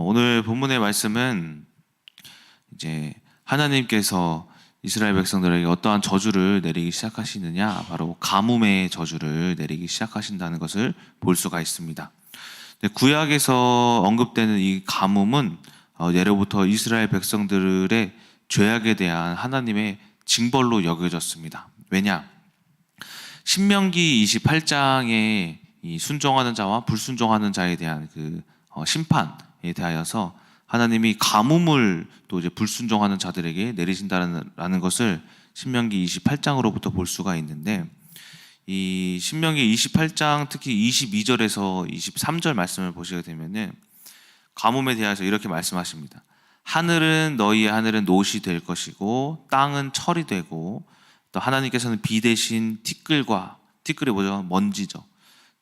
오늘 본문의 말씀은 이제 하나님께서 이스라엘 백성들에게 어떠한 저주를 내리기 시작하시느냐, 바로 가뭄의 저주를 내리기 시작하신다는 것을 볼 수가 있습니다. 구약에서 언급되는 이 가뭄은 예로부터 이스라엘 백성들의 죄악에 대한 하나님의 징벌로 여겨졌습니다. 왜냐? 신명기 28장에 이 순종하는 자와 불순종하는 자에 대한 그 심판에 대하여서 하나님이 가뭄을 또 이제 불순종하는 자들에게 내리신다는 것을 신명기 28장으로부터 볼 수가 있는데, 이 신명기 28장 특히 22절에서 23절 말씀을 보시게 되면은 가뭄에 대해서 이렇게 말씀하십니다. 하늘은 너희의 하늘은 노시 될 것이고 땅은 철이 되고, 또 하나님께서는 비 대신 티끌이 뭐죠? 먼지죠.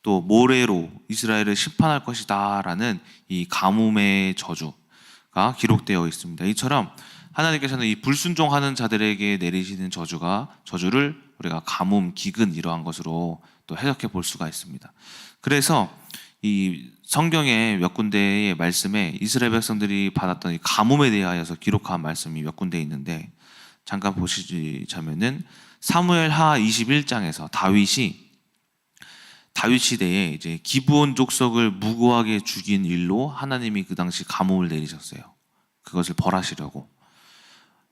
또 모래로 이스라엘을 심판할 것이다 라는 이 가뭄의 저주가 기록되어 있습니다. 이처럼 하나님께서는 이 불순종하는 자들에게 내리시는 저주를 우리가 가뭄, 기근 이러한 것으로 또 해석해 볼 수가 있습니다. 그래서 이 성경의 몇 군데의 말씀에 이스라엘 백성들이 받았던 이 가뭄에 대하여서 기록한 말씀이 몇 군데 있는데, 잠깐 보시자면은 사무엘하 21장에서 다윗 시대에 이제 기브온 족속을 무고하게 죽인 일로 하나님이 그 당시 가뭄을 내리셨어요. 그것을 벌하시려고.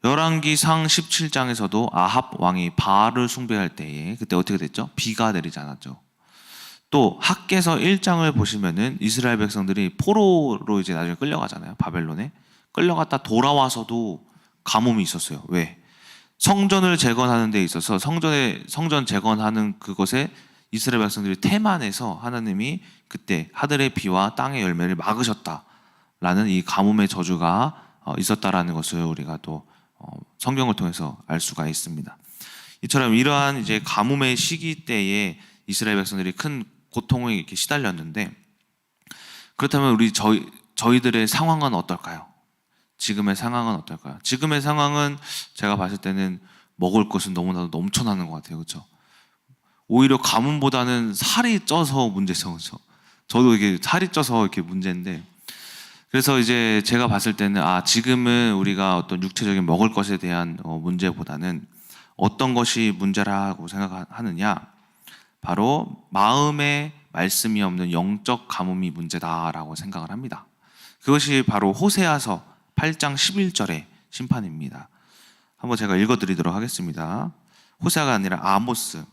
열왕기상 17장에서도 아합 왕이 바알을 숭배할 때에 그때 어떻게 됐죠? 비가 내리지 않았죠. 또 학개서 1장을 보시면은 이스라엘 백성들이 포로로 이제 나중에 끌려가잖아요. 바벨론에 끌려갔다 돌아와서도 가뭄이 있었어요. 왜? 성전을 재건하는 데 있어서 성전 재건하는 그것에 이스라엘 백성들이 태만해서 하나님이 그때 하늘의 비와 땅의 열매를 막으셨다라는 이 가뭄의 저주가 있었다라는 것을 우리가 또 성경을 통해서 알 수가 있습니다. 이처럼 이러한 이제 가뭄의 시기 때에 이스라엘 백성들이 큰 고통에 이렇게 시달렸는데, 그렇다면 저희들의 상황은 어떨까요? 지금의 상황은 어떨까요? 지금의 상황은 제가 봤을 때는 먹을 것은 너무나도 넘쳐나는 것 같아요. 그렇죠? 오히려 가뭄보다는 살이 쪄서 문제죠. 그렇죠? 저도 이게 살이 쪄서 이렇게 문제인데, 그래서 이제 제가 봤을 때는 지금은 우리가 어떤 육체적인 먹을 것에 대한 문제보다는 어떤 것이 문제라고 생각하느냐, 바로 마음에 말씀이 없는 영적 가뭄이 문제다라고 생각을 합니다. 그것이 바로 호세아서 8장 11절의 심판입니다. 한번 제가 읽어드리도록 하겠습니다. 호세아가 아니라 아모스.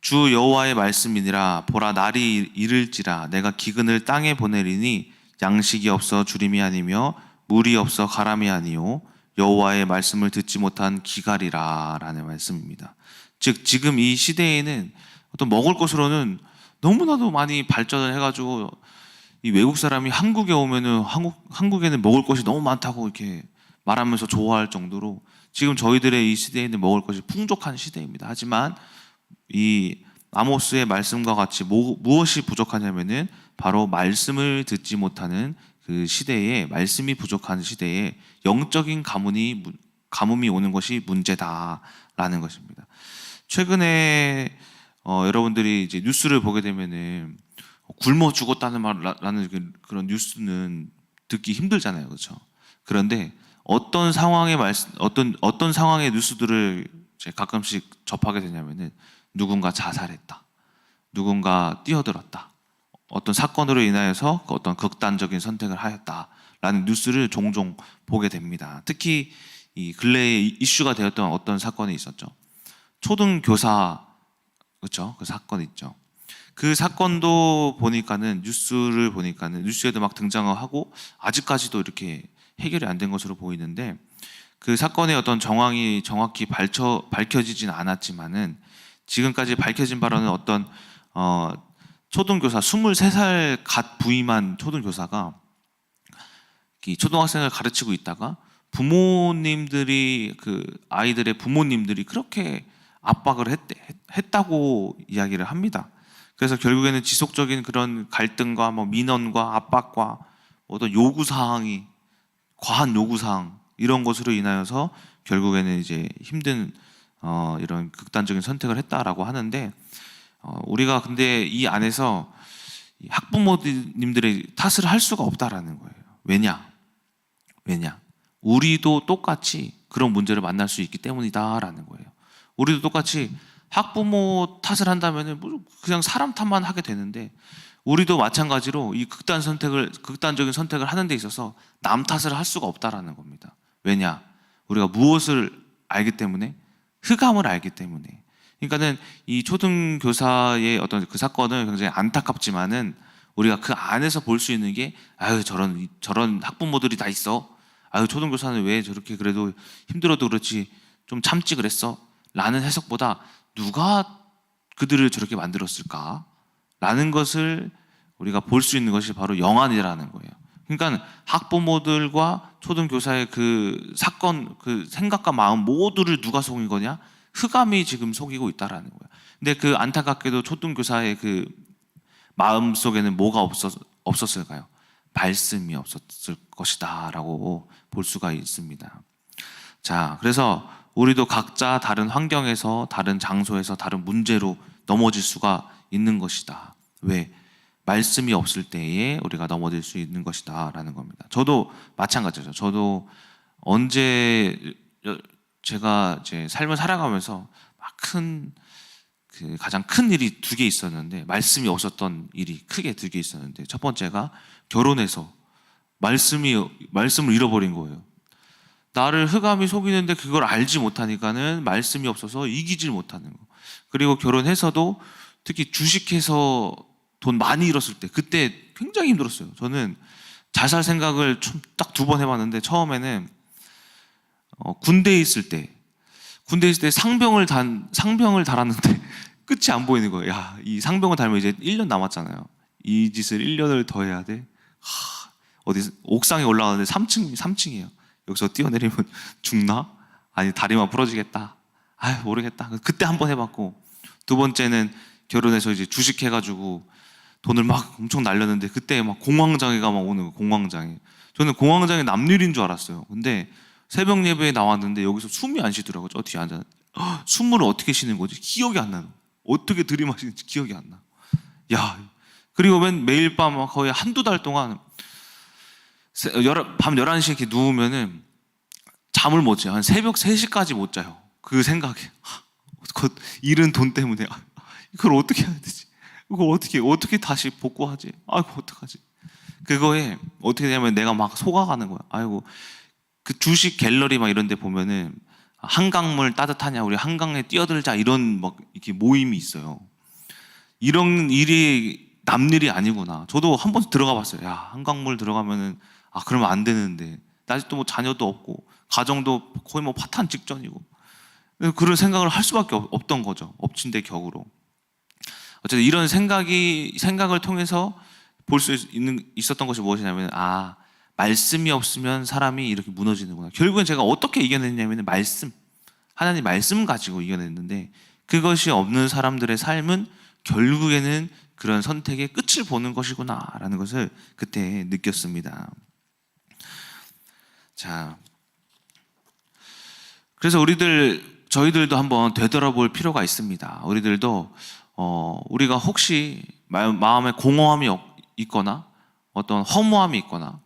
주 여호와의 말씀이니라. 보라, 날이 이를지라. 내가 기근을 땅에 보내리니 양식이 없어 주림이 아니며 물이 없어 가람이 아니요 여호와의 말씀을 듣지 못한 기갈이라 라는 말씀입니다. 즉 지금 이 시대에는 어떤 먹을 것으로는 너무나도 많이 발전을 해가지고 이 외국 사람이 한국에 오면은 한국에는 먹을 것이 너무 많다고 이렇게 말하면서 좋아할 정도로 지금 저희들의 이 시대에는 먹을 것이 풍족한 시대입니다. 하지만 이 아모스의 말씀과 같이 무엇이 부족하냐면은 바로 말씀을 듣지 못하는 그 시대에, 말씀이 부족한 시대에 영적인 가뭄이 오는 것이 문제다라는 것입니다. 최근에 여러분들이 이제 뉴스를 보게 되면은 굶어 죽었다는 말라는 그런 뉴스는 듣기 힘들잖아요, 그렇죠? 그런데 어떤 상황의 뉴스들을 가끔씩 접하게 되냐면은 누군가 자살했다, 누군가 뛰어들었다, 어떤 사건으로 인하여서 어떤 극단적인 선택을 하였다라는 뉴스를 종종 보게 됩니다. 특히 이 근래에 이슈가 되었던 어떤 사건이 있었죠. 초등교사, 그렇죠? 그 사건 있죠. 그 사건도 보니까는 뉴스에도 막 등장을 하고 아직까지도 이렇게 해결이 안 된 것으로 보이는데, 그 사건의 어떤 정황이 정확히 밝혀지진 않았지만은 지금까지 밝혀진 바로는 어떤 초등교사 23살 갓 부임한 초등교사가 이 초등학생을 가르치고 있다가 그 아이들의 부모님들이 그렇게 압박을 했다고 이야기를 합니다. 그래서 결국에는 지속적인 그런 갈등과 민원과 압박과 어떤 과한 요구사항 이런 것으로 인하여서 결국에는 이제 힘든 이런 극단적인 선택을 했다라고 하는데, 우리가 근데 이 안에서 이 학부모님들의 탓을 할 수가 없다라는 거예요. 왜냐? 우리도 똑같이 그런 문제를 만날 수 있기 때문이다라는 거예요. 우리도 똑같이 학부모 탓을 한다면 그냥 사람 탓만 하게 되는데, 우리도 마찬가지로 이 극단적인 선택을 하는 데 있어서 남 탓을 할 수가 없다라는 겁니다. 왜냐? 우리가 무엇을 알기 때문에? 흑암을 알기 때문에. 그러니까는 이 초등교사의 어떤 그 사건은 굉장히 안타깝지만은, 우리가 그 안에서 볼 수 있는 게, 아유, 저런 학부모들이 다 있어. 아유, 초등교사는 왜 저렇게 그래도 힘들어도 그렇지 좀 참지 그랬어? 라는 해석보다, 누가 그들을 저렇게 만들었을까? 라는 것을 우리가 볼 수 있는 것이 바로 영안이라는 거예요. 그러니까 학부모들과 초등교사의 그 사건, 그 생각과 마음 모두를 누가 속인 거냐? 흑암이 지금 속이고 있다라는 거예요. 근데 그 안타깝게도 초등교사의 그 마음 속에는 뭐가 없었을까요? 말씀이 없었을 것이다 라고 볼 수가 있습니다. 자, 그래서 우리도 각자 다른 환경에서, 다른 장소에서, 다른 문제로 넘어질 수가 있는 것이다. 왜? 말씀이 없을 때에 우리가 넘어질 수 있는 것이다 라는 겁니다. 저도 마찬가지죠. 저도 제가 제 삶을 살아가면서 가장 큰 일이 두 개 있었는데, 말씀이 없었던 일이 크게 두 개 있었는데, 첫 번째가 결혼해서 말씀을 잃어버린 거예요. 나를 흑암이 속이는데 그걸 알지 못하니까는 말씀이 없어서 이기질 못하는 거. 그리고 결혼해서도 특히 주식해서 돈 많이 잃었을 때, 그때 굉장히 힘들었어요. 저는 자살 생각을 딱 2번 해봤는데, 처음에는 군대에 있을 때 상병을 달았는데 끝이 안 보이는 거예요. 야, 이 상병을 달면 이제 1년 남았잖아요. 이 짓을 1년을 더 해야 돼? 어디 옥상에 올라가는데 3층이에요. 여기서 뛰어내리면 죽나? 아니, 다리만 부러지겠다. 아유, 모르겠다. 그때 한번 해봤고, 두 번째는 결혼해서 이제 주식해가지고 돈을 막 엄청 날렸는데, 그때 막 공황장애가 막 오는 거예요. 공황장애. 저는 공황장애 남일인 줄 알았어요. 근데 새벽 예배에 나왔는데 여기서 숨이 안 쉬더라고요. 저 뒤에 앉아. 숨을 어떻게 쉬는 거지? 기억이 안 나요. 어떻게 들이마시는지 기억이 안 나. 야, 그리고 매일 밤 거의 한두 달 동안 밤 11시에 이렇게 누우면은 잠을 못 자요. 한 새벽 3시까지 못 자요. 그 생각에. 곧 잃은 돈 때문에 이걸 어떻게 해야 되지? 이걸 어떻게 다시 복구하지? 아이고, 어떡하지? 그거에 어떻게 되냐면 내가 막 속아가는 거야. 아이고, 그 주식 갤러리 막 이런 데 보면은 한강물 따뜻하냐, 우리 한강에 뛰어들자, 이런 막 이렇게 모임이 있어요. 이런 일이 남일이 아니구나. 저도 한 번 들어가 봤어요. 야, 한강물 들어가면은 그러면 안 되는데. 나 아직도 뭐 자녀도 없고 가정도 거의 뭐 파탄 직전이고. 그런 생각을 할 수밖에 없던 거죠. 엎친 데 격으로. 어쨌든 이런 생각을 통해서 볼 수 있었던 것이 무엇이냐면, 말씀이 없으면 사람이 이렇게 무너지는구나. 결국엔 제가 어떻게 이겨냈냐면, 하나님 말씀 가지고 이겨냈는데, 그것이 없는 사람들의 삶은 결국에는 그런 선택의 끝을 보는 것이구나 라는 것을 그때 느꼈습니다. 자, 그래서 저희들도 한번 되돌아볼 필요가 있습니다. 우리들도 우리가 혹시 마음에 공허함이 있거나 어떤 허무함이 있거나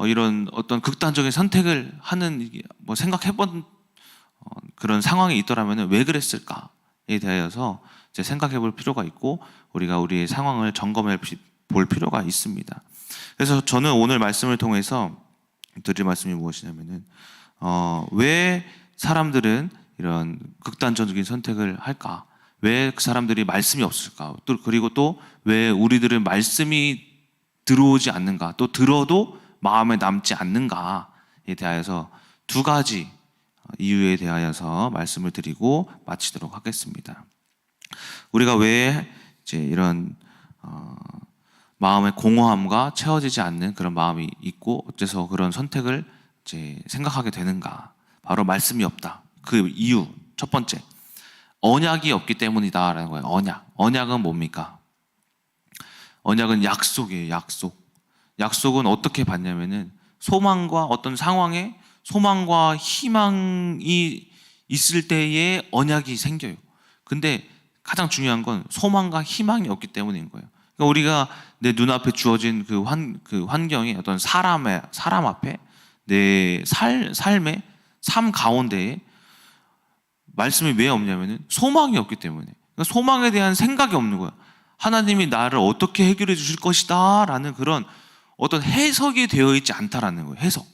이런 어떤 극단적인 선택을 하는 생각해본 그런 상황이 있더라면 왜 그랬을까에 대해서 이제 생각해볼 필요가 있고, 우리가 우리의 상황을 점검해 볼 필요가 있습니다. 그래서 저는 오늘 말씀을 통해서 드릴 말씀이 무엇이냐면은 왜 사람들은 이런 극단적인 선택을 할까? 왜 그 사람들이 말씀이 없을까? 그리고 또 왜 우리들은 말씀이 들어오지 않는가? 또 들어도 마음에 남지 않는가에 대하여서 2가지 이유에 대하여서 말씀을 드리고 마치도록 하겠습니다. 우리가 왜 이제 이런 마음의 공허함과 채워지지 않는 그런 마음이 있고 어째서 그런 선택을 이제 생각하게 되는가? 바로 말씀이 없다. 그 이유 첫 번째, 언약이 없기 때문이다라는 거예요. 언약은 뭡니까? 언약은 약속이에요. 약속은 어떻게 받냐면은 소망과 어떤 상황에 소망과 희망이 있을 때에 언약이 생겨요. 근데 가장 중요한 건 소망과 희망이 없기 때문인 거예요. 그러니까 우리가 내 눈앞에 주어진 그 환경에 어떤 사람 앞에 내 삶의 삶 가운데에 말씀이 왜 없냐면은 소망이 없기 때문에. 그러니까 소망에 대한 생각이 없는 거야. 하나님이 나를 어떻게 해결해 주실 것이다 라는 그런 어떤 해석이 되어 있지 않다라는 거예요. 해석.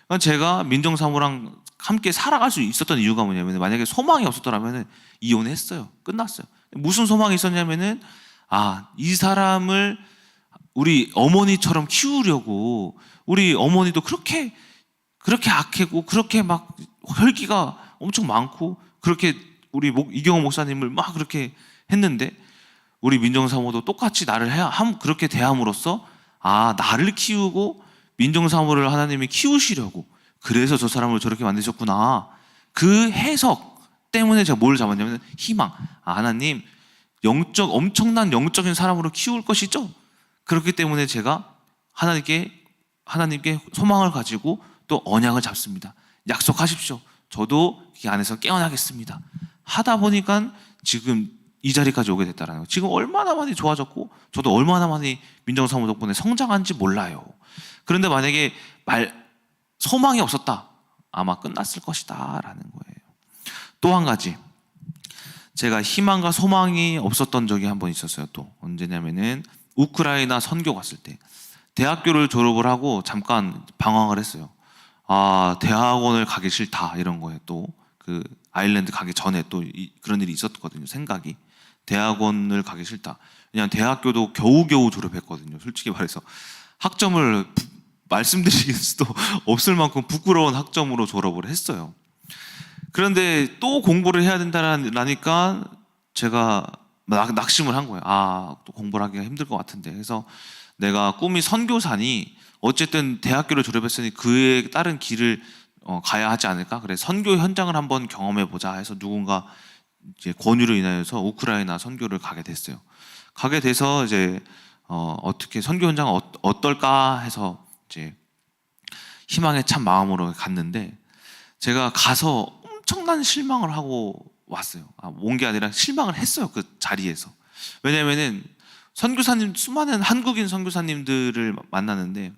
그러니까 제가 민정사모랑 함께 살아갈 수 있었던 이유가 뭐냐면, 만약에 소망이 없었더라면 이혼했어요. 끝났어요. 무슨 소망이 있었냐면은, 이 사람을 우리 어머니처럼 키우려고, 우리 어머니도 그렇게 악하고 그렇게 막 혈기가 엄청 많고 그렇게 우리 이경호 목사님을 막 그렇게 했는데, 우리 민정사모도 똑같이 나를 그렇게 대함으로써 나를 키우고 민정사모를 하나님이 키우시려고, 그래서 저 사람을 저렇게 만드셨구나. 그 해석 때문에 제가 뭘 잡았냐면 희망. 하나님 엄청난 영적인 사람으로 키울 것이죠. 그렇기 때문에 제가 하나님께 소망을 가지고 또 언약을 잡습니다. 약속하십시오. 저도 그 안에서 깨어나겠습니다. 하다 보니까 지금 이 자리까지 오게 됐다라는 거예요. 지금 얼마나 많이 좋아졌고 저도 얼마나 많이 민정사모 덕분에 성장한지 몰라요. 그런데 만약에 소망이 없었다, 아마 끝났을 것이다 라는 거예요. 또 한 가지, 제가 희망과 소망이 없었던 적이 한 번 있었어요. 또 언제냐면은 우크라이나 선교 갔을 때, 대학교를 졸업을 하고 잠깐 방황을 했어요. 대학원을 가기 싫다 이런 거예요. 또 그 아일랜드 가기 전에 또 그런 일이 있었거든요. 생각이, 대학원을 가기 싫다. 그냥 대학교도 겨우겨우 졸업했거든요. 솔직히 말해서 학점을 말씀드릴 수도 없을 만큼 부끄러운 학점으로 졸업을 했어요. 그런데 또 공부를 해야 된다라니까 제가 낙심을 한 거예요. 또 공부를 하기가 힘들 것 같은데. 그래서 내가 꿈이 선교사니 어쨌든 대학교를 졸업했으니 그에 따른 길을 가야 하지 않을까? 그래 선교 현장을 한번 경험해 보자 해서 누군가 이제 권유로 인하여서 우크라이나 선교를 가게 됐어요. 가게 돼서 이제 어떻게 선교 현장 어떨까 해서 이제 희망에 찬 마음으로 갔는데, 제가 가서 엄청난 실망을 하고 왔어요. 온 게 아니라 실망을 했어요. 그 자리에서. 왜냐면은 수많은 한국인 선교사님들을 만나는데,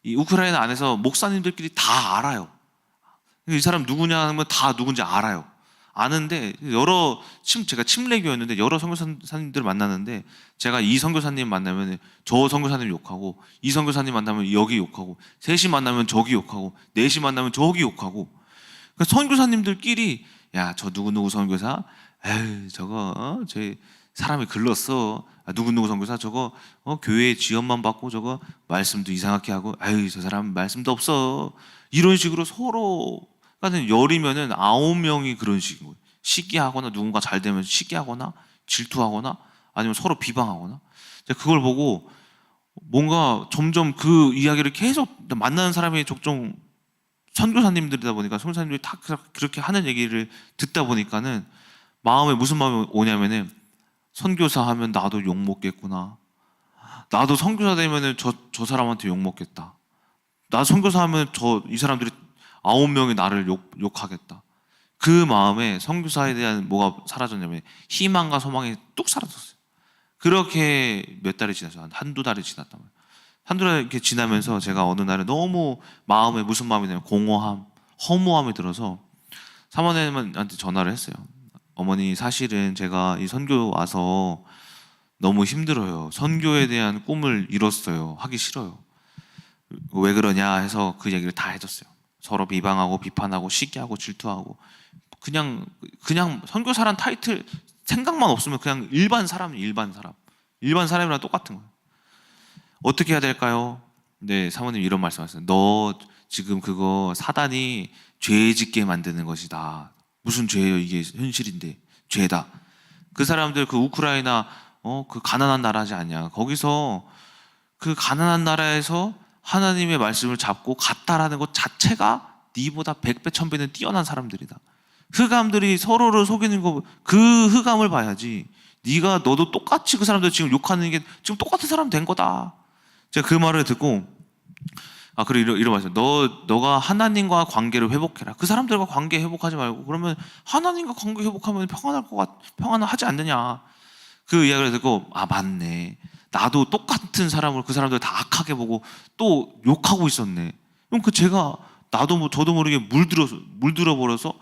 이 우크라이나 안에서 목사님들끼리 다 알아요. 이 사람 누구냐 하면 다 누군지 알아요. 아는데 제가 침례교였는데 여러 선교사님들을 만나는데, 제가 이 선교사님 만나면 저 선교사님 욕하고, 이 선교사님 만나면 여기 욕하고, 셋이 만나면 저기 욕하고, 넷이 만나면 저기 욕하고. 그러니까 선교사님들끼리 저 누구누구 선교사, 저거 저 사람이 글렀어. 누구누구 선교사 저거 교회 지원만 받고 저거 말씀도 이상하게 하고, 저 사람 말씀도 없어. 이런 식으로 서로, 그러니까 열이면은 9명이 그런 식인 거예요. 시기하거나, 누군가 잘 되면 시기하거나 질투하거나 아니면 서로 비방하거나. 제가 그걸 보고 뭔가 점점 그 이야기를 계속 만나는 사람이 종종 선교사님들이다 보니까, 선교사님들이 다 그렇게 하는 얘기를 듣다 보니까는 마음에 무슨 마음이 오냐면은, 선교사 하면 나도 욕 먹겠구나. 나도 선교사 되면은 저 사람한테 욕 먹겠다. 나 선교사 하면 이 사람들이 9명이 나를 욕하겠다. 그 마음에 선교사에 대한 뭐가 사라졌냐면 희망과 소망이 뚝 사라졌어요. 그렇게 몇 달이 지나서 한두 달이 지났단 말이에요. 한두 달 이렇게 지나면서 제가 어느 날에 너무 마음에 무슨 마음이 드냐면 공허함, 허무함이 들어서 사모님한테 전화를 했어요. 어머니, 사실은 제가 이 선교 와서 너무 힘들어요. 선교에 대한 꿈을 이뤘어요. 하기 싫어요. 왜 그러냐 해서 그 얘기를 다 해줬어요. 서로 비방하고 비판하고 시기하고 질투하고, 그냥 선교사란 타이틀 생각만 없으면 그냥 일반 사람이랑 똑같은 거예요. 어떻게 해야 될까요? 네, 사모님 이런 말씀하셨어요. 너 지금 그거 사단이 죄 짓게 만드는 것이다. 무슨 죄예요? 이게 현실인데 죄다. 그 사람들 그 우크라이나 그 가난한 나라지 않냐. 거기서 그 가난한 나라에서 하나님의 말씀을 잡고 갔다라는 것 자체가 네보다 100배 1000배는 뛰어난 사람들이다. 흑암들이 서로를 속이는 거, 그 흑암을 봐야지. 너도 똑같이 그 사람들 지금 욕하는 게 지금 똑같은 사람 된 거다. 제가 그 말을 듣고 그리고 이런 말씀. 너가 하나님과 관계를 회복해라. 그 사람들과 관계 회복하지 말고, 그러면 하나님과 관계 회복하면 평안하지 않느냐. 그 이야기를 듣고 아 맞네. 나도 똑같은 사람을 그 사람들 다 악하게 보고 또 욕하고 있었네. 그럼 제가 나도 저도 모르게 물들어 버려서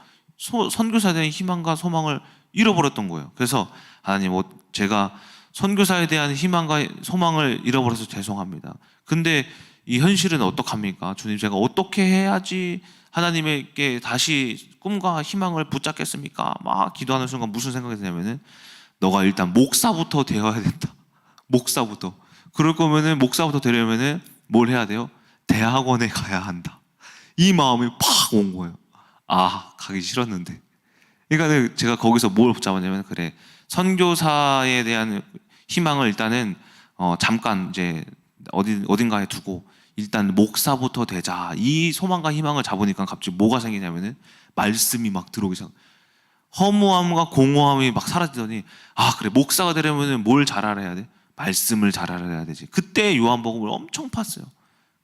선교사에 대한 희망과 소망을 잃어버렸던 거예요. 그래서 하나님, 제가 선교사에 대한 희망과 소망을 잃어버려서 죄송합니다. 근데 이 현실은 어떡합니까? 주님, 제가 어떻게 해야지 하나님에게 다시 꿈과 희망을 붙잡겠습니까? 막 기도하는 순간 무슨 생각이 드냐면은 너가 일단 목사부터 되어야 된다. 목사부터. 그럴 거면은 목사부터 되려면은 뭘 해야 돼요? 대학원에 가야 한다. 이 마음이 팍 온 거예요. 아, 가기 싫었는데. 그러니까 제가 거기서 뭘 붙잡았냐면, 그래, 선교사에 대한 희망을 일단은 잠깐 이제 어딘가에 두고 일단 목사부터 되자. 이 소망과 희망을 잡으니까 갑자기 뭐가 생기냐면은 말씀이 막 들어오기 시작. 허무함과 공허함이 막 사라지더니 아, 그래, 목사가 되려면은 뭘 잘 알아야 돼? 말씀을 잘 알아야 되지. 그때 요한복음을 엄청 팠어요.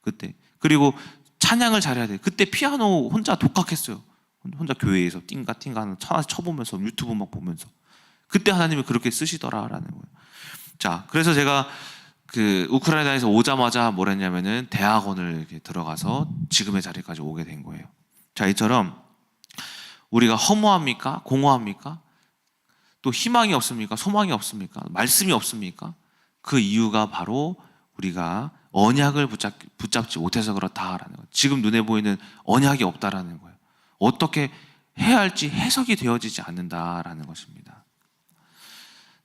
그때. 그리고 찬양을 잘해야 돼. 그때 피아노 혼자 독학했어요. 혼자 교회에서 띵가 하는 쳐보면서 유튜브 막 보면서. 그때 하나님이 그렇게 쓰시더라라는 거예요. 자, 그래서 제가 그 우크라이나에서 오자마자 뭘 했냐면은 대학원을 이렇게 들어가서 지금의 자리까지 오게 된 거예요. 자, 이처럼 우리가 허무합니까? 공허합니까? 또 희망이 없습니까? 소망이 없습니까? 말씀이 없습니까? 그 이유가 바로 우리가 언약을 붙잡지 못해서 그렇다라는 거예요. 지금 눈에 보이는 언약이 없다라는 거예요. 어떻게 해야 할지 해석이 되어지지 않는다라는 것입니다.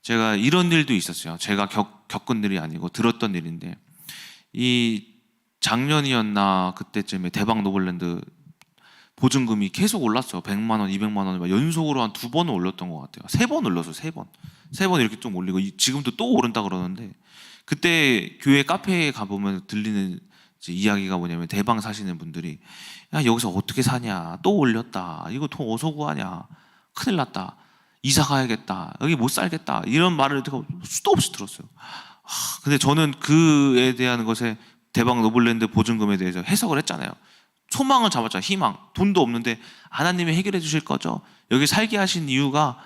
제가 이런 일도 있었어요. 제가 겪은 일이 아니고 들었던 일인데, 이 작년이었나 그때쯤에 대박 노블랜드 보증금이 계속 올랐어요. 100만 원, 200만 원, 연속으로 한 2번은 올렸던 것 같아요. 3번 올렸어요. 3번. 3번 이렇게 좀 올리고 지금도 또 오른다 그러는데, 그때 교회 카페에 가보면 들리는 이야기가 뭐냐면, 대방 사시는 분들이 야, 여기서 어떻게 사냐, 또 올렸다, 이거 돈 어디서 구하냐, 큰일 났다, 이사 가야겠다, 여기 못 살겠다, 이런 말을 수도 없이 들었어요. 근데 저는 그에 대한 것에 대박 노블랜드 보증금에 대해서 해석을 했잖아요. 소망을 잡았잖아요. 희망. 돈도 없는데 하나님이 해결해 주실 거죠. 여기 살게 하신 이유가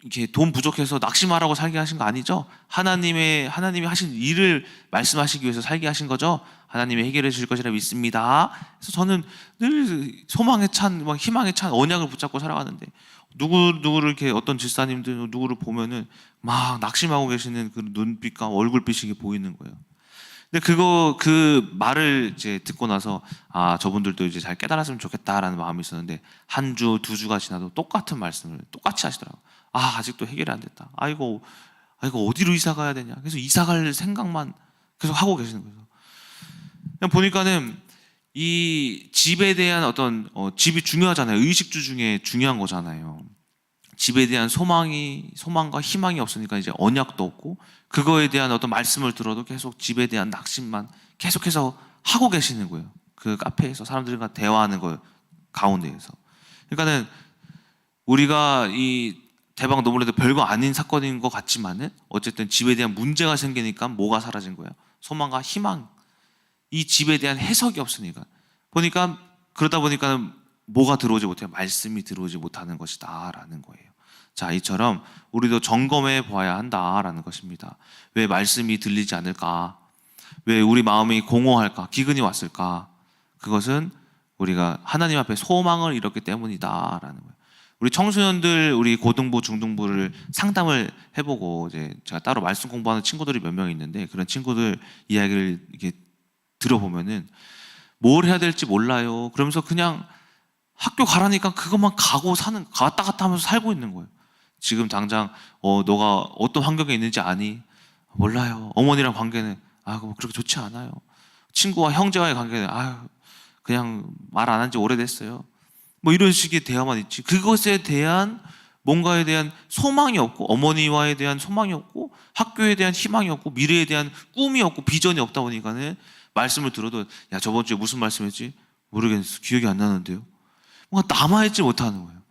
이렇게 돈 부족해서 낙심하라고 살게 하신 거 아니죠? 하나님이 하신 일을 말씀하시기 위해서 살게 하신 거죠? 하나님이 해결해 주실 것이라 믿습니다. 그래서 저는 늘 소망에 찬, 막 희망에 찬 언약을 붙잡고 살아가는데, 누구를 이렇게 어떤 집사님들 누구를 보면은 막 낙심하고 계시는 그 눈빛과 얼굴빛이 보이는 거예요. 근데 그 말을 이제 듣고 나서 아, 저분들도 이제 잘 깨달았으면 좋겠다라는 마음이 있었는데, 한 주, 2주가 지나도 똑같은 말씀을 똑같이 하시더라고요. 아, 아직도 해결이 안 됐다. 아이고 어디로 이사 가야 되냐. 그래서 이사 갈 생각만 계속 하고 계시는 거예요. 그냥 보니까는 이 집에 대한 집이 중요하잖아요. 의식주 중에 중요한 거잖아요. 집에 대한 소망과 희망이 없으니까 이제 언약도 없고, 그거에 대한 어떤 말씀을 들어도 계속 집에 대한 낙심만 계속해서 하고 계시는 거예요. 그 카페에서 사람들과 대화하는 거 가운데에서. 그러니까는 우리가 이 대박 노블랜드 별거 아닌 사건인 것 같지만은 어쨌든 집에 대한 문제가 생기니까 뭐가 사라진 거예요? 소망과 희망. 이 집에 대한 해석이 없으니까. 그러다 보니까 뭐가 들어오지 못해요? 말씀이 들어오지 못하는 것이다 라는 거예요. 자, 이처럼 우리도 점검해 보아야 한다라는 것입니다. 왜 말씀이 들리지 않을까? 왜 우리 마음이 공허할까? 기근이 왔을까? 그것은 우리가 하나님 앞에 소망을 잃었기 때문이다라는 거예요. 우리 청소년들, 우리 고등부, 중등부를 상담을 해보고, 이제 제가 따로 말씀 공부하는 친구들이 몇 명 있는데, 그런 친구들 이야기를 이렇게 들어보면은 뭘 해야 될지 몰라요. 그러면서 그냥 학교 가라니까 그것만 왔다 갔다 하면서 살고 있는 거예요. 지금 당장 너가 어떤 환경에 있는지 아니? 몰라요. 어머니랑 관계는 그렇게 좋지 않아요. 친구와 형제와의 관계는 그냥 말 안 한 지 오래됐어요. 뭐 이런 식의 대화만 있지, 그것에 대한 뭔가에 대한 소망이 없고, 어머니와에 대한 소망이 없고, 학교에 대한 희망이 없고, 미래에 대한 꿈이 없고, 비전이 없다 보니까는 말씀을 들어도 야, 저번 주에 무슨 말씀했지? 모르겠어. 기억이 안 나는데요. 뭔가 남아있지 못하는 거예요.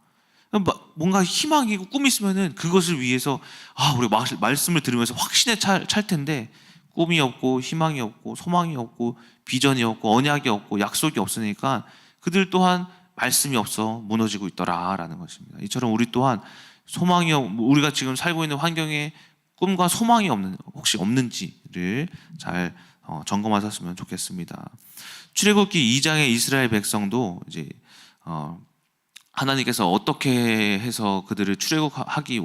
뭔가 희망이고 꿈이 있으면은 그것을 위해서 우리 말씀을 들으면서 확신에 찰 텐데, 꿈이 없고 희망이 없고 소망이 없고 비전이 없고 언약이 없고 약속이 없으니까 그들 또한 말씀이 없어 무너지고 있더라라는 것입니다. 이처럼 우리 또한 우리가 지금 살고 있는 환경에 꿈과 소망이 혹시 없는지를 잘 점검하셨으면 좋겠습니다. 출애굽기 2장의 이스라엘 백성도 이제 하나님께서 어떻게 해서 그들을 출애굽하기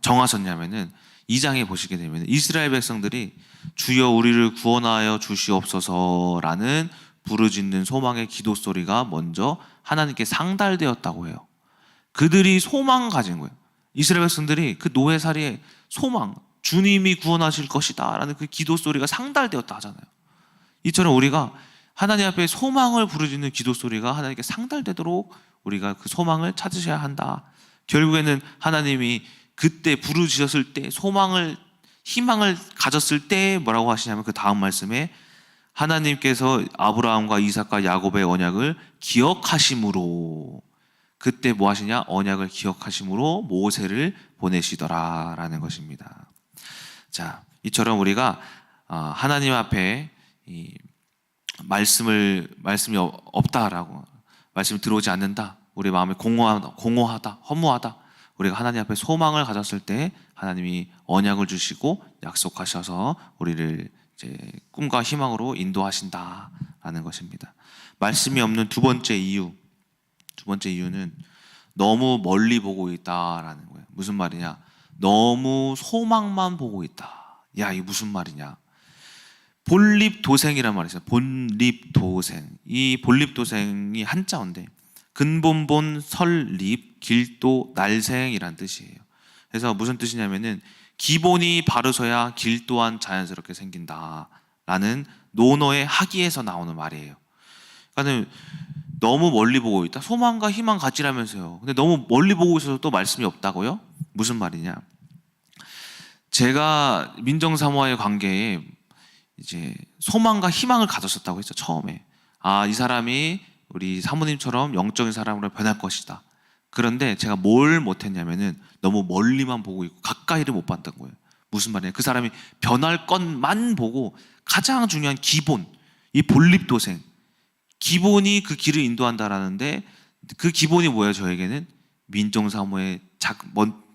정하셨냐면은 2장에 보시게 되면 이스라엘 백성들이 주여 우리를 구원하여 주시옵소서라는 부르짖는 소망의 기도 소리가 먼저 하나님께 상달되었다고 해요. 그들이 소망 가진 거예요. 이스라엘 백성들이 그 노예살이에 소망, 주님이 구원하실 것이다 라는 그 기도 소리가 상달되었다 하잖아요. 이처럼 우리가 하나님 앞에 소망을 부르짖는 기도 소리가 하나님께 상달되도록 우리가 그 소망을 찾으셔야 한다. 결국에는 하나님이 그때 부르짖었을 때 희망을 가졌을 때 뭐라고 하시냐면 그 다음 말씀에 하나님께서 아브라함과 이삭과 야곱의 언약을 기억하심으로, 그때 뭐 하시냐? 언약을 기억하심으로 모세를 보내시더라라는 것입니다. 자, 이처럼 우리가 하나님 앞에 말씀이 없다라고, 말씀이 들어오지 않는다, 우리 마음에 공허하다, 허무하다, 우리가 하나님 앞에 소망을 가졌을 때 하나님이 언약을 주시고 약속하셔서 우리를 이제 꿈과 희망으로 인도하신다라는 것입니다. 말씀이 없는 두 번째 이유는 너무 멀리 보고 있다라는 거예요. 무슨 말이냐? 너무 소망만 보고 있다. 야, 이게 무슨 말이냐? 본립도생이란 말이 있어요. 본립도생. 이 본립도생이 한자어인데 근본본 설립 길도 날생이란 뜻이에요. 그래서 무슨 뜻이냐면은 기본이 바르서야 길 또한 자연스럽게 생긴다라는 논어의 학의에서 나오는 말이에요. 그러니까 너무 멀리 보고 있다. 소망과 희망 가지라면서요. 근데 너무 멀리 보고 있어서 또 말씀이 없다고요? 무슨 말이냐? 제가 민정사모와의 관계에 이제 소망과 희망을 가졌었다고 했죠. 처음에. 이 사람이 우리 사모님처럼 영적인 사람으로 변할 것이다. 그런데 제가 뭘 못했냐면은 너무 멀리만 보고 있고 가까이를 못 봤던 거예요. 무슨 말이냐? 그 사람이 변할 것만 보고 가장 중요한 기본, 이 본립도생, 기본이 그 길을 인도한다라는데 그 기본이 뭐예요? 저에게는 민정사모의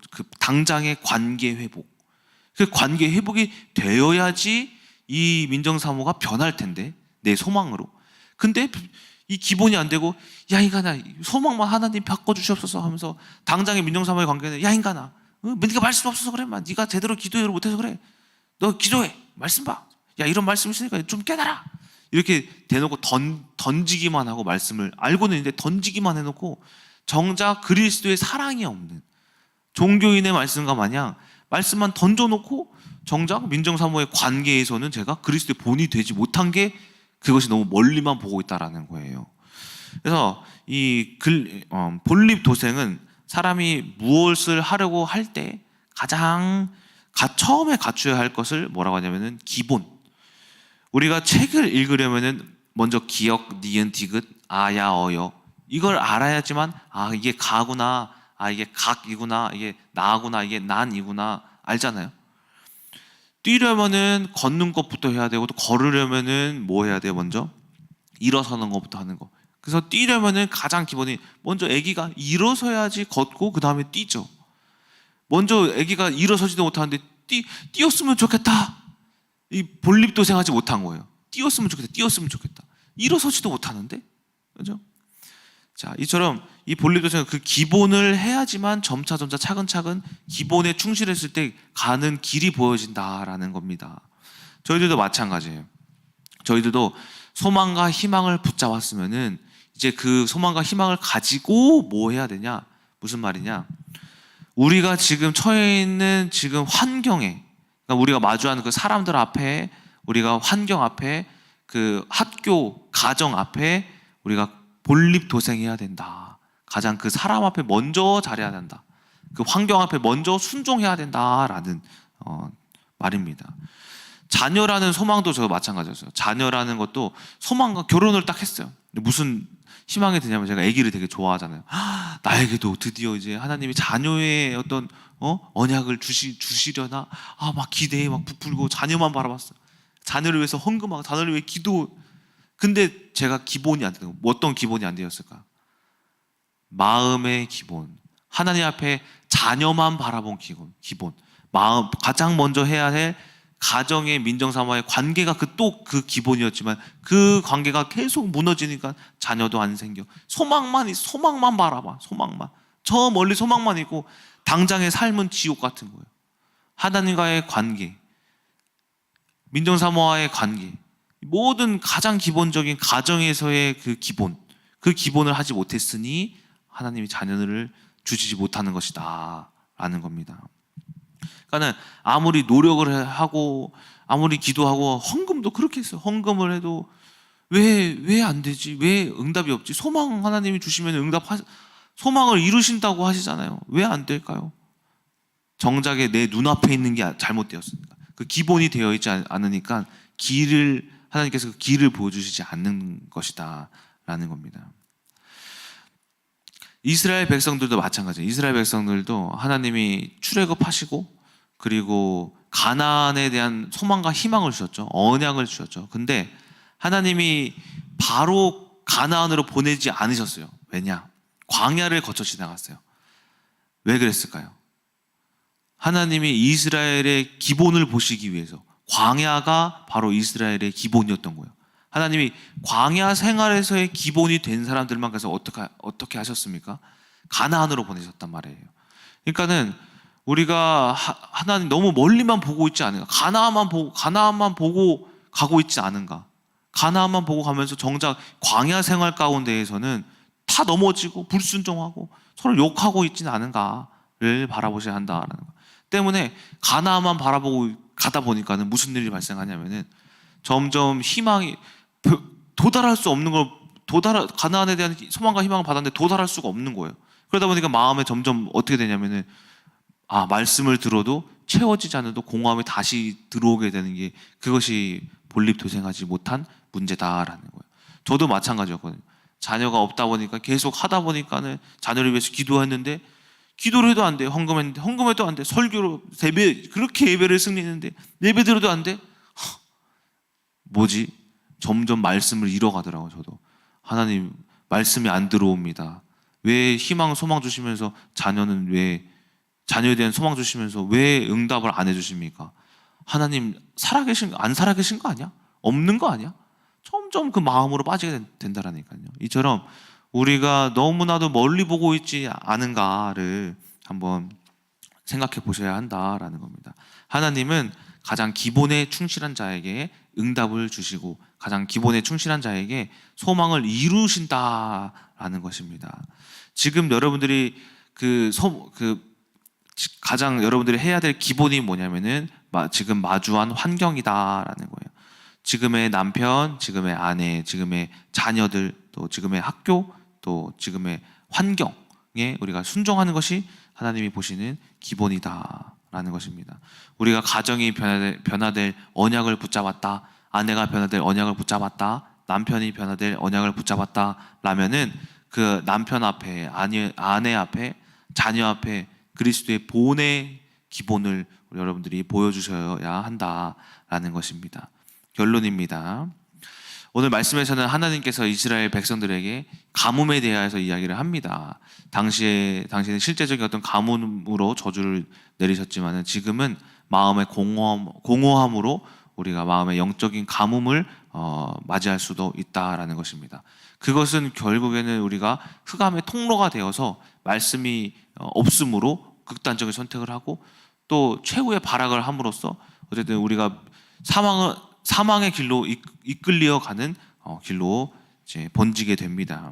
그 당장의 관계 회복. 그 관계 회복이 되어야지 이 민정사모가 변할 텐데, 내 소망으로. 근데 이 기본이 안 되고, 야 인간아, 소망만 하나님 바꿔주시옵소서 하면서 당장의 민정사모의 관계는, 야 인간아, 네가 말씀 없어서 그래, 네가 제대로 기도를 못해서 그래, 너 기도해, 말씀 봐, 야 이런 말씀 있으니까 좀 깨달아, 이렇게 대놓고 던지기만 하고, 말씀을 알고는 있는데 던지기만 해놓고 정작 그리스도의 사랑이 없는 종교인의 말씀과 마냥 말씀만 던져놓고 정작 민정사모의 관계에서는 제가 그리스도의 본이 되지 못한 게, 그것이 너무 멀리만 보고 있다라는 거예요. 그래서 이 본립도생은 사람이 무엇을 하려고 할 때 가장 처음에 갖춰야 할 것을 뭐라고 하냐면은 기본. 우리가 책을 읽으려면은 먼저 기역, 니은, 디귿, 아야, 어여, 이걸 알아야지만 이게 가구나, 이게 각이구나, 이게 나구나, 이게 난이구나 알잖아요. 뛰려면은 걷는 것부터 해야 되고, 또 걸으려면은 뭐 해야 돼요? 먼저 일어서는 것부터 하는 거. 그래서 뛰려면은 가장 기본이 먼저 아기가 일어서야지 걷고 그 다음에 뛰죠. 먼저 아기가 일어서지도 못하는데 뛰었으면 좋겠다. 이 본립도생하지 못한 거예요. 뛰었으면 좋겠다. 일어서지도 못하는데, 그죠? 자, 이처럼 이 본립도생은 그 기본을 해야지만 점차 차근차근 기본에 충실했을 때 가는 길이 보여진다라는 겁니다. 저희들도 마찬가지예요. 저희들도 소망과 희망을 붙잡았으면은 이제 그 소망과 희망을 가지고 뭐 해야 되냐? 무슨 말이냐? 우리가 지금 처해 있는 지금 환경에, 그러니까 우리가 마주하는 그 사람들 앞에, 우리가 환경 앞에, 그 학교, 가정 앞에 우리가 본립도생해야 된다. 가장 그 사람 앞에 먼저 잘해야 된다. 그 환경 앞에 먼저 순종해야 된다라는 말입니다. 자녀라는 소망도 저 마찬가지였어요. 자녀라는 것도 소망과 결혼을 딱 했어요. 근데 무슨 희망이 드냐면, 제가 아기를 되게 좋아하잖아요. 나에게도 드디어 이제 하나님이 자녀의 어떤 언약을 주시려나, 막 기대에 막 부풀고 자녀만 바라봤어요. 자녀를 위해서 헌금하고 자녀를 위해 기도. 근데 제가 기본이 안 되는 거. 어떤 기본이 안 되었을까? 마음의 기본, 하나님 앞에 자녀만 바라본 기본, 마음, 가장 먼저 해야 할 가정의 민정사모와의 관계가 그 기본이었지만 그 관계가 계속 무너지니까 자녀도 안 생겨. 소망만 바라봐. 소망만. 저 멀리 소망만 있고 당장의 삶은 지옥 같은 거예요. 하나님과의 관계, 민정사모와의 관계, 모든 가장 기본적인 가정에서의 그 기본을 하지 못했으니 하나님이 자녀를 주시지 못하는 것이다 라는 겁니다. 그러니까 아무리 노력을 하고 아무리 기도하고 헌금도 그렇게 했어요. 헌금을 해도 왜 안 되지? 왜 응답이 없지? 소망 하나님이 주시면 소망을 이루신다고 하시잖아요. 왜 안 될까요? 정작에 내 눈앞에 있는 게 잘못되었습니다. 그 기본이 되어 있지 않으니까 하나님께서 그 길을 보여주시지 않는 것이다 라는 겁니다. 이스라엘 백성들도 마찬가지예요. 이스라엘 백성들도 하나님이 출애굽하시고 그리고 가나안에 대한 소망과 희망을 주셨죠. 언약을 주셨죠. 근데 하나님이 바로 가나안으로 보내지 않으셨어요. 왜냐? 광야를 거쳐 지나갔어요. 왜 그랬을까요? 하나님이 이스라엘의 기본을 보시기 위해서, 광야가 바로 이스라엘의 기본이었던 거예요. 하나님이 광야 생활에서의 기본이 된 사람들만 가서 어떻게 하셨습니까? 가나안으로 보내셨단 말이에요. 그러니까는 우리가 하나님 너무 멀리만 보고 있지 않은가? 가나안만 보고 가고 있지 않은가? 가나안만 보고 가면서 정작 광야 생활 가운데에서는 다 넘어지고 불순종하고 서로 욕하고 있지는 않은가를 바라보셔야 한다라는 거. 때문에 가나안만 바라보고 가다 보니까는 무슨 일이 발생하냐면은 점점 희망이 도달할 수 없는 걸 가나안에 대한 소망과 희망을 받았는데 도달할 수가 없는 거예요. 그러다 보니까 마음에 점점 어떻게 되냐면은 말씀을 들어도 채워지지 않아도 공허함이 다시 들어오게 되는 게 그것이 본립도생하지 못한 문제다라는 거예요. 저도 마찬가지였거든요. 자녀가 없다 보니까 계속 하다 보니까는 자녀를 위해서 기도했는데 기도를 해도 안 돼. 헌금해도 안 돼. 설교로 그렇게 예배를 승리했는데 예배 드려도 안 돼. 뭐지? 점점 말씀을 잃어가더라고요. 저도 하나님 말씀이 안 들어옵니다. 왜 희망 소망 주시면서 자녀에 대한 소망 주시면서 왜 응답을 안 해주십니까? 하나님 안 살아계신 거 아니야? 없는 거 아니야? 점점 그 마음으로 빠지게 된다라니까요. 이처럼 우리가 너무나도 멀리 보고 있지 않은가를 한번 생각해 보셔야 한다라는 겁니다. 하나님은 가장 기본에 충실한 자에게 응답을 주시고 가장 기본에 충실한 자에게 소망을 이루신다라는 것입니다. 지금 여러분들이 가장 여러분들이 해야 될 기본이 뭐냐면은 지금 마주한 환경이다라는 거예요. 지금의 남편, 지금의 아내, 지금의 자녀들, 또 지금의 학교, 또 지금의 환경에 우리가 순종하는 것이 하나님이 보시는 기본이다라는 것입니다. 우리가 가정이 변화될 언약을 붙잡았다, 아내가 변화될 언약을 붙잡았다, 남편이 변화될 언약을 붙잡았다라면은 그 남편 앞에, 아내 앞에, 자녀 앞에 그리스도의 본의 기본을 여러분들이 보여주셔야 한다라는 것입니다. 결론입니다. 오늘 말씀에서는 하나님께서 이스라엘 백성들에게 가뭄에 대하여서 이야기를 합니다. 당시에는 실제적인 어떤 가뭄으로 저주를 내리셨지만 지금은 마음의 공허함으로 우리가 마음의 영적인 가뭄을 맞이할 수도 있다라는 것입니다. 그것은 결국에는 우리가 흑암의 통로가 되어서 말씀이 없으므로 극단적인 선택을 하고 또 최후의 발악을 함으로써 어쨌든 우리가 사망의 길로 이끌려 가는 길로 이제 번지게 됩니다.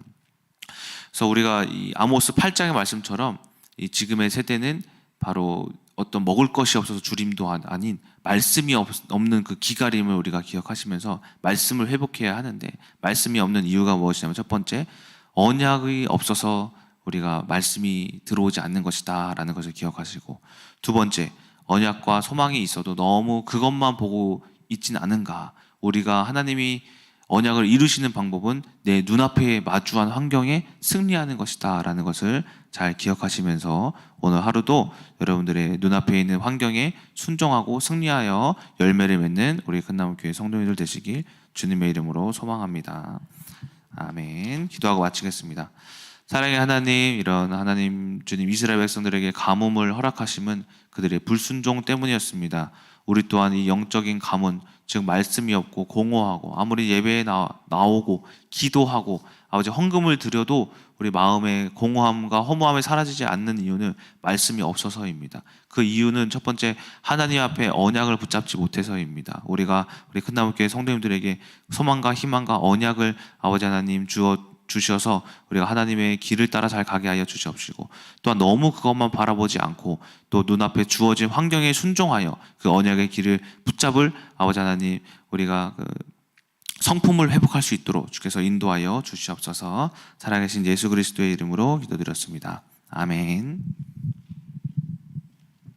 그래서 우리가 이 아모스 8장의 말씀처럼 이 지금의 세대는 바로 어떤 먹을 것이 없어서 주림도 아닌 말씀이 없는 그 기가림을 우리가 기억하시면서 말씀을 회복해야 하는데 말씀이 없는 이유가 무엇이냐면 첫 번째, 언약이 없어서 우리가 말씀이 들어오지 않는 것이다 라는 것을 기억하시고, 두 번째, 언약과 소망이 있어도 너무 그것만 보고 있진 않은가. 우리가 하나님이 언약을 이루시는 방법은 내 눈앞에 마주한 환경에 승리하는 것이다 라는 것을 잘 기억하시면서 오늘 하루도 여러분들의 눈앞에 있는 환경에 순종하고 승리하여 열매를 맺는 우리 큰나무교회 성도님들 되시길 주님의 이름으로 소망합니다. 아멘. 기도하고 마치겠습니다. 사랑의 하나님, 이런 하나님 주님 이스라엘 백성들에게 가뭄을 허락하심은 그들의 불순종 때문이었습니다. 우리 또한 이 영적인 가문, 즉 말씀이 없고 공허하고 아무리 예배에 나오고 기도하고 아버지 헌금을 드려도 우리 마음의 공허함과 허무함이 사라지지 않는 이유는 말씀이 없어서입니다. 그 이유는 첫 번째, 하나님 앞에 언약을 붙잡지 못해서입니다. 우리가 우리 큰나무교회 성도님들에게 소망과 희망과 언약을 아버지 하나님 주셔서 우리가 하나님의 길을 따라 잘 가게 하여 주시옵시고, 또한 너무 그것만 바라보지 않고 또 눈앞에 주어진 환경에 순종하여 그 언약의 길을 붙잡을 아버지 하나님, 우리가 그 성품을 회복할 수 있도록 주께서 인도하여 주시옵소서. 살아계신 예수 그리스도의 이름으로 기도드렸습니다. 아멘.